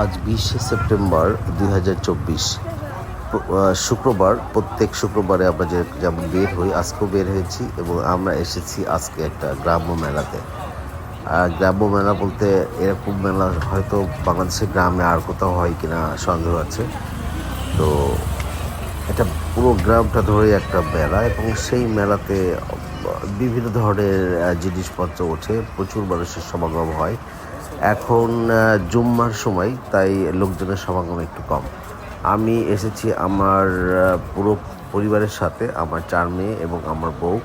আজ 20শে সেপ্টেম্বর 2024 শুক্রবার। প্রত্যেক শুক্রবারে আমরা যেমন বের হই, আজকেও বের হয়েছি এবং আমরা এসেছি আজকে একটা গ্রাম্য মেলাতে। গ্রাম্য মেলা বলতে এরকম মেলা হয়তো বাংলাদেশের গ্রামে আর কোথাও হয় কিনা সন্দেহ আছে। তো এটা পুরো গ্রামটা ধরে একটা মেলা এবং সেই মেলাতে বিভিন্ন ধরনের জিনিসপত্র ওঠে, প্রচুর মানুষের সমাগম হয়। এখন জুম্মার সময়, তাই লোকজনের সমাগম একটু কম। আমি এসেছি আমার পুরো পরিবারের সাথে, আমার 4 মেয়ে এবং আমার বউ,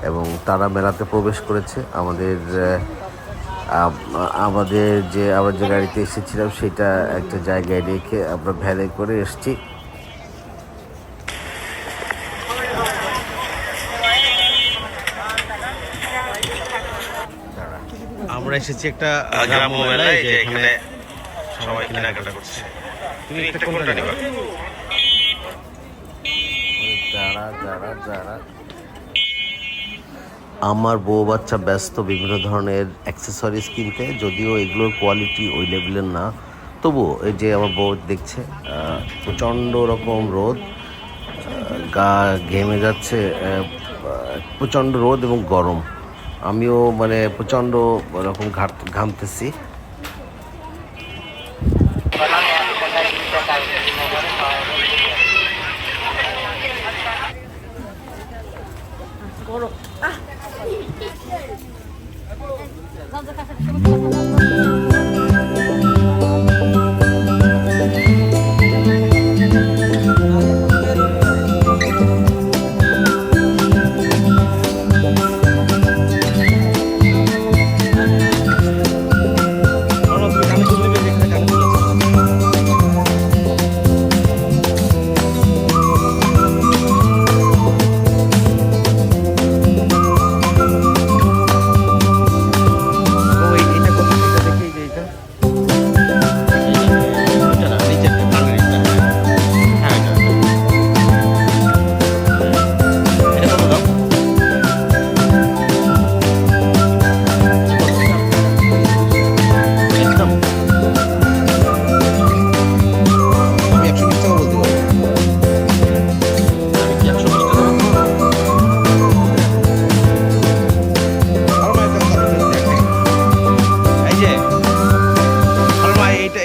এবং তারা মেলাতে প্রবেশ করেছে। আমরা যে গাড়িতে এসেছিলাম সেটা একটা জায়গায় রেখে আমরা ভ্যানে করে এসেছি। আমরা এসেছি একটা গ্রাম্য মেলায়, যে এখানে সবাই কেনাকাটা করছে। তুমি একটা কোনটা নিবা? আমার বউ বাচ্চা ব্যস্ত বিভিন্ন ধরনের অ্যাক্সেসরিজ কিনতে, যদিও এগুলোর কোয়ালিটি ওই লেভেলের না। তবুও এই যে আমার বউ দেখছে, প্রচণ্ড রকম রোদ, গা ঘেমে যাচ্ছে, প্রচণ্ড রোদ এবং গরম। আমিও প্রচণ্ড রকম ঘামতেছি।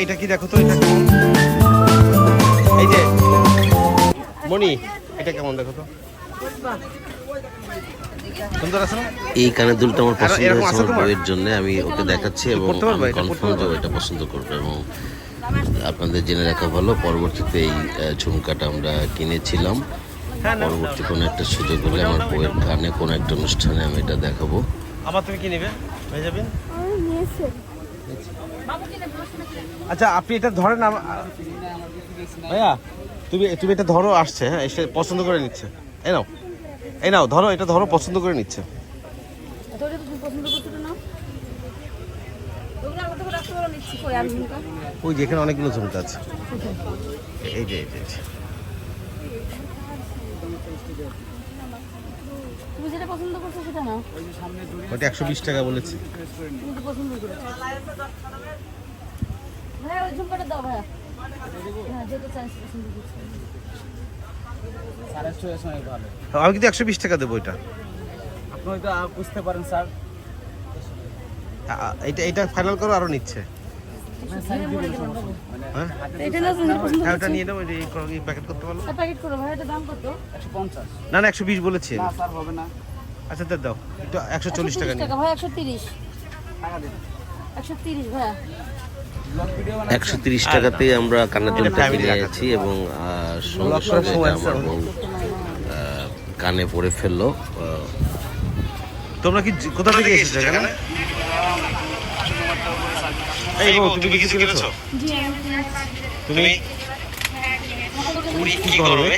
এটা কি দেখো তো, এটা এই যে মনি, এটা কেমন দেখো তো, সুন্দর আছে না? এই কানের দুলটা আমার পছন্দ হয়েছে আমার বউয়ের জন্য। আমি ওকে দেখাচ্ছি এবং কনফার্ম যে ওইটা পছন্দ করবে। এবং আপনাদের জেনে রাখা ভালো, পরবর্তীতে এই ঝুমকাটা আমরা কিনেছিলাম। পরবর্তী কোনো একটা সুযোগ হলে আমার বউয়ের কানে কোনো একটা অনুষ্ঠানে আমি এটা দেখাবো। আবার তুমি কি নেবে হয়ে যাবেন? আচ্ছা, আপনি এটা ধরেন ভাইয়া, তুমি এটা ধরো, আসছে, হ্যাঁ, এসে পছন্দ করে নিচ্ছে। এই নাও ধরো, এটা ধরো, পছন্দ করে নিচ্ছে। ওই যে এখানে অনেকগুলো ঝুমকা আছে, এই যে ওটা 120 টাকা বলেছি। আমি কিন্তু 120 টাকা দেবো। এটা আপনি তো বুঝতে পারেন স্যার, এটা ফাইনাল করো, আরো নিচ্ছে। ওটা নিয়ে নাও, এই প্যাকেট করতে পারো। না 120 বলেছি। আচ্ছা দাও, একটু 140 টাকা নিয়ে। 130 টাকাতেই আমরা কানের দুলটা কিনে আছি এবং সঙ্গে সঙ্গে আমার বউ কানে পরে ফেললো। তোমরা কি কোথা থেকে এসেছো এখানে? এই বউ, তুমি কিছু কিনেছো? তুমি কি করবে?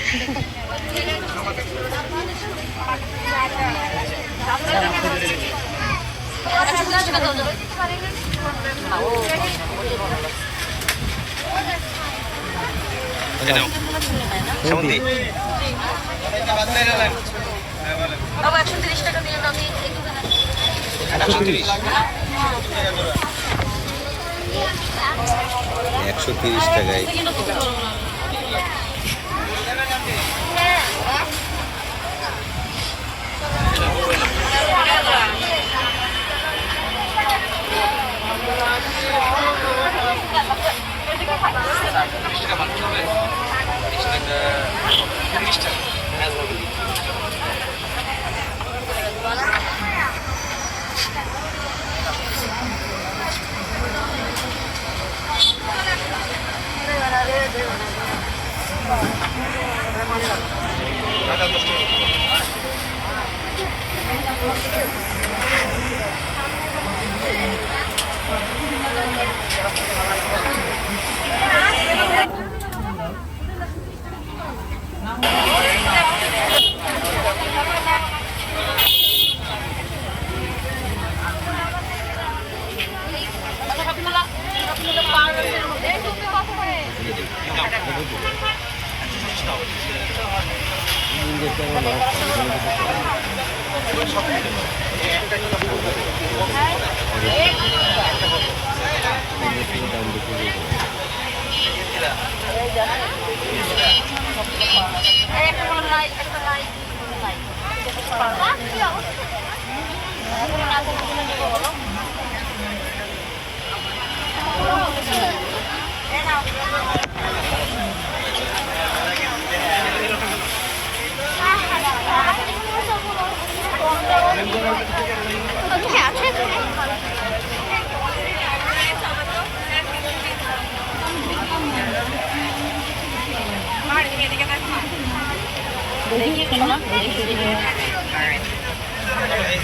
বাবা 130 টাকা দিয়ে দাও। 130 130 টাকায়।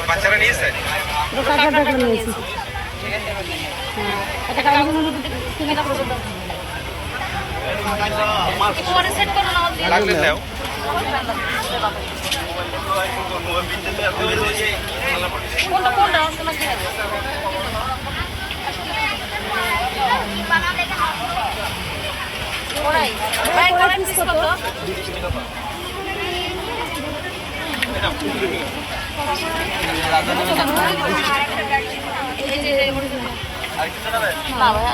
বাচ্চারা নিয়েছে পরে সেট করো না লাগলে নাও কোনটা কোনটা তোমাকে ওরাই ভাই কারেন্ট পিস কত না ভাই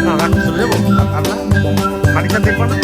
না রাখতে চলে যাবো আর না বাড়িটা দেখবো না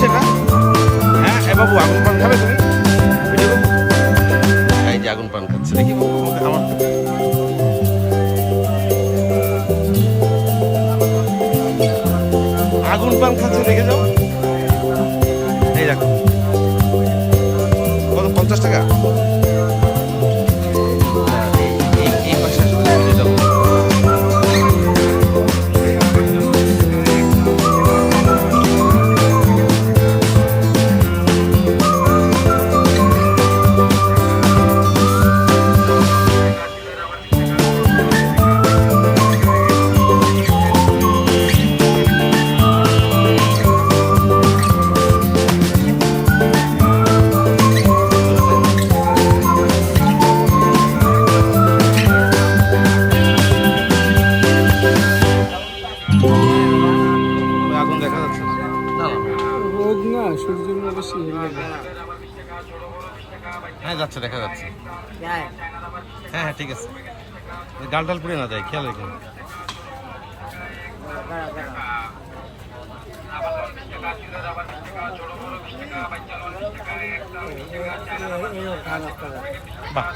খাচ্ছে এটা? হ্যাঁ এ বাবু আগুন পান খাবে তুমি? ভিডিও করো। এই যে আগুন পান খাচ্ছে দেখি বাবু, আমার আগুন পান খাচ্ছে দেখে যাও। এই দেখো কত 50 টাকা। এই পাশে আসলে চলে যাবো। ওই আগুন দেখা যাচ্ছে না। না না। রোদ না, সূর্যের বেশি হেলে হ্যাঁ যাচ্ছে, দেখা যাচ্ছে। হ্যাঁ হ্যাঁ ঠিক আছে, গাল টাল পুড়ে না যায়, খেয়াল রেখে। বাহ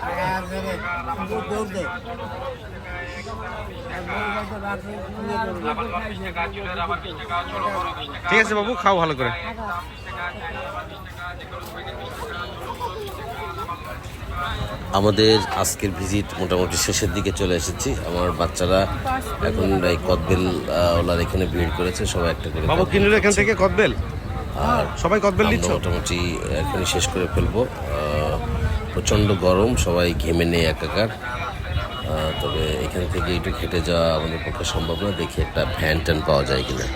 ঠিক আছে বাবু, খাও ভালো করে। আমাদের আজকের ভিজিট মোটামুটি শেষের দিকে চলে এসেছি। আমার বাচ্চারা এখন এই কদবেল ওলার এখানে ভিড় করেছে, সবাই একটা করে বাবু কিনলো এখান থেকে কদবেল, আর সবাই কদবেল আমরা নিচ্ছ? মোটামুটি এখানে শেষ করে ফেলবো। প্রচণ্ড গরম, সবাই ঘেমে নেই একাকার। তবে এখান থেকে একটু খেটে যাওয়া আমাদের পক্ষে সম্ভব না, দেখি একটা ভ্যান ট্যান পাওয়া যায় কিনা।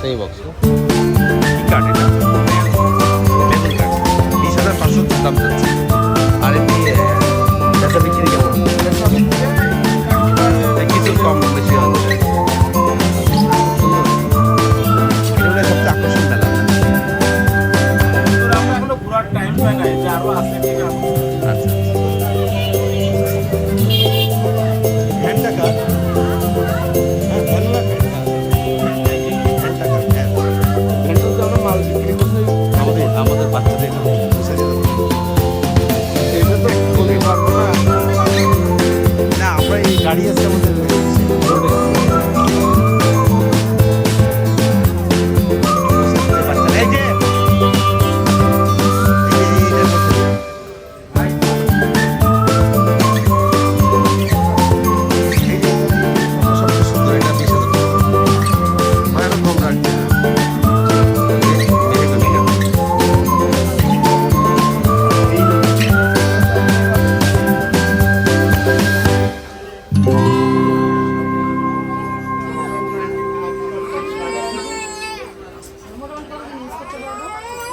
সেই বক্স কাঠ, এটা বেগুন কাঠ 20,500 দাম যাচ্ছে। আর এমনি বেচা বিক্রি কেমন? কিছু কম বেশি হচ্ছে। এটা সবচেয়ে আকর্ষণ মেলা। আমরা এখনো পুরো টাইম পাই নাই, যে আরো আছে ঠিক আছে। আচ্ছা ঘন্টা কাঠ, ঘন্টা তো আমরা মাল বিক্রি করতে আমাদের বাচ্চাদের বুঝে যেতে এটা তো খুবই পারবো না। না, আমরা এই গাড়ি আছে আমাদের এই যে সবচেয়ে সুন্দর এটা 20,000 টাকা কম রাখবে।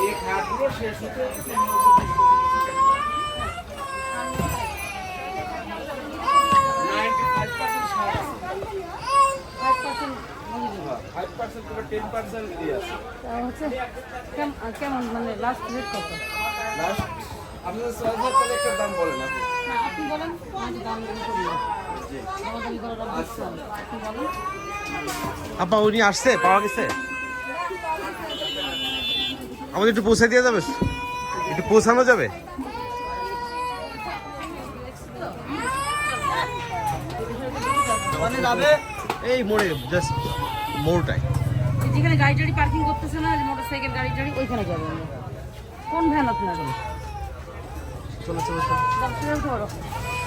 এই খাটগুলো শেষ হতে হতে 5% করে 10% দিয়ে আছে। হচ্ছে কেমন মানে লাস্ট রেট কত? লাস্ট আপনাদের 6,000 টাকা একটা দাম বলেন আপনি। না আপনি বলেন, আমি দাম বলে করি না। আমাদের করাটা বুঝছেন, আপনি বলেন। আপা উনি আসছে, পাওয়া গেছে? আমাদের একটু পৌঁছে দিয়ে যাবে, একটু পৌঁছানো যাবে? ওখানে যাবে এই মোড়ে, জাস্ট মোড়টাই। যেখানে গাড়ি টাড়ি পার্কিং করতেছে না, মোটরসাইকেল গাড়ি টাড়ি, ওইখানে যাবো আমরা। কোন ভ্যান আপনার? চলো চলো দশ টাকা